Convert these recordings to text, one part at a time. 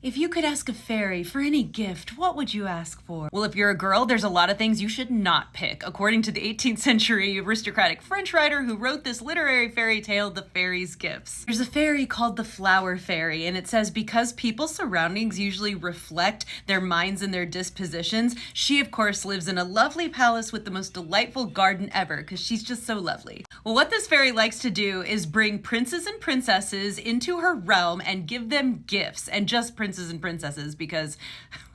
If you could ask a fairy for any gift, what would you ask for? Well, if you're a girl, there's a lot of things you should not pick, according to the 18th century aristocratic French writer who wrote this literary fairy tale, The Fairy's Gifts. There's a fairy called the Flower Fairy, and it says because people's surroundings usually reflect their minds and their dispositions, she, of course, lives in a lovely palace with the most delightful garden ever, because she's just so lovely. Well, what this fairy likes to do is bring princes and princesses into her realm and give them gifts, and just princes and princesses, because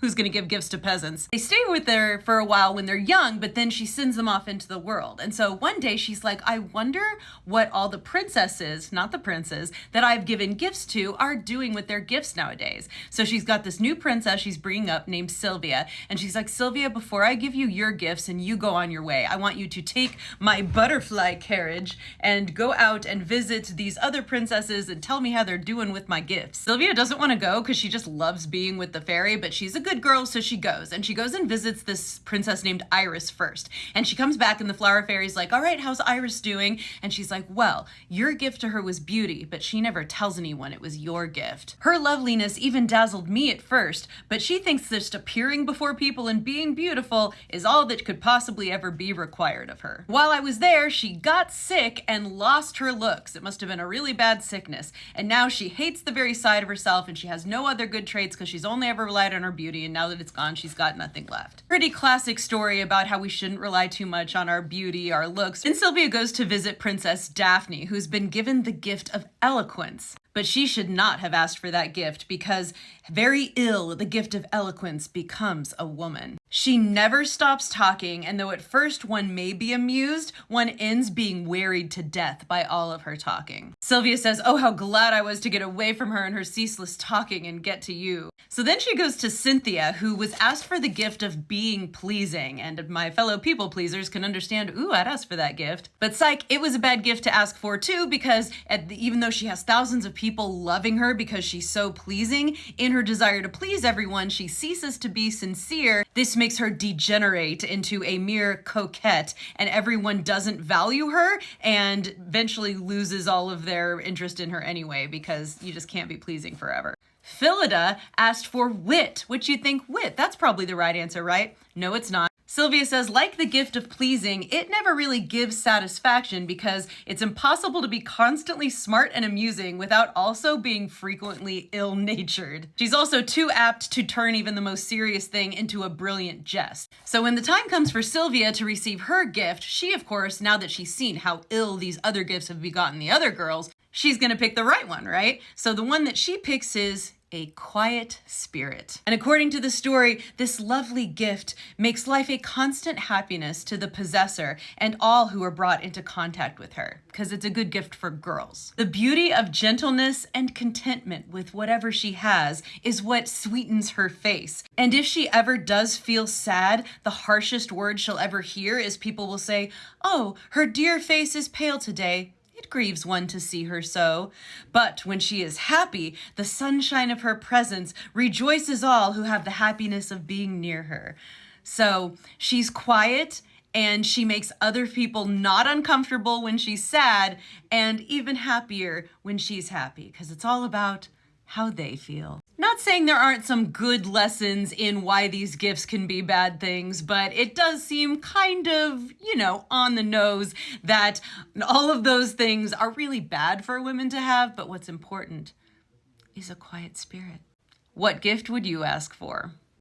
who's going to give gifts to peasants? They stay with her for a while when they're young, but then she sends them off into the world. And so one day she's like, I wonder what all the princesses, not the princes, that I've given gifts to are doing with their gifts nowadays. So she's got this new princess she's bringing up named Sylvia. And she's like, Sylvia, before I give you your gifts and you go on your way, I want you to take my butterfly carriage and go out and visit these other princesses and tell me how they're doing with my gifts. Sylvia doesn't want to go because she just loves being with the fairy, but she's a good girl, so she goes. And she goes and visits this princess named Iris first. And she comes back and the flower fairy's like, all right, how's Iris doing? And she's like, well, your gift to her was beauty, but she never tells anyone it was your gift. Her loveliness even dazzled me at first, but she thinks just appearing before people and being beautiful is all that could possibly ever be required of her. While I was there, she got sick and lost her looks. It must have been a really bad sickness. And now she hates the very sight of herself and she has no other good traits because she's only ever relied on her beauty, and now that it's gone, she's got nothing left. Pretty classic story about how we shouldn't rely too much on our beauty, our looks. And Sylvia goes to visit Princess Daphne, who's been given the gift of eloquence. But she should not have asked for that gift because very ill the gift of eloquence becomes a woman. She never stops talking, and though at first one may be amused, one ends being wearied to death by all of her talking. Sylvia says, oh, how glad I was to get away from her and her ceaseless talking and get to you. So then she goes to Cynthia, who was asked for the gift of being pleasing, and my fellow people pleasers can understand, ooh, I'd ask for that gift. But psych, it was a bad gift to ask for too, because even though she has thousands of people loving her because she's so pleasing, in her desire to please everyone, she ceases to be sincere. This makes her degenerate into a mere coquette, and everyone doesn't value her and eventually loses all of their interest in her anyway, because you just can't be pleasing forever. Phillida asked for wit, which you'd think wit, that's probably the right answer, right? No, it's not. Sylvia says, like the gift of pleasing, it never really gives satisfaction because it's impossible to be constantly smart and amusing without also being frequently ill-natured. She's also too apt to turn even the most serious thing into a brilliant jest. So when the time comes for Sylvia to receive her gift, she, of course, now that she's seen how ill these other gifts have begotten the other girls, she's gonna pick the right one, right? So the one that she picks is a quiet spirit. And according to the story, this lovely gift makes life a constant happiness to the possessor and all who are brought into contact with her, because it's a good gift for girls. The beauty of gentleness and contentment with whatever she has is what sweetens her face. And if she ever does feel sad, the harshest word she'll ever hear is people will say, oh, her dear face is pale today. It grieves one to see her so. But when she is happy, the sunshine of her presence rejoices all who have the happiness of being near her. So she's quiet and she makes other people not uncomfortable when she's sad and even happier when she's happy, because it's all about how they feel. Not saying there aren't some good lessons in why these gifts can be bad things, but it does seem kind of, on the nose that all of those things are really bad for women to have, but what's important is a quiet spirit. What gift would you ask for?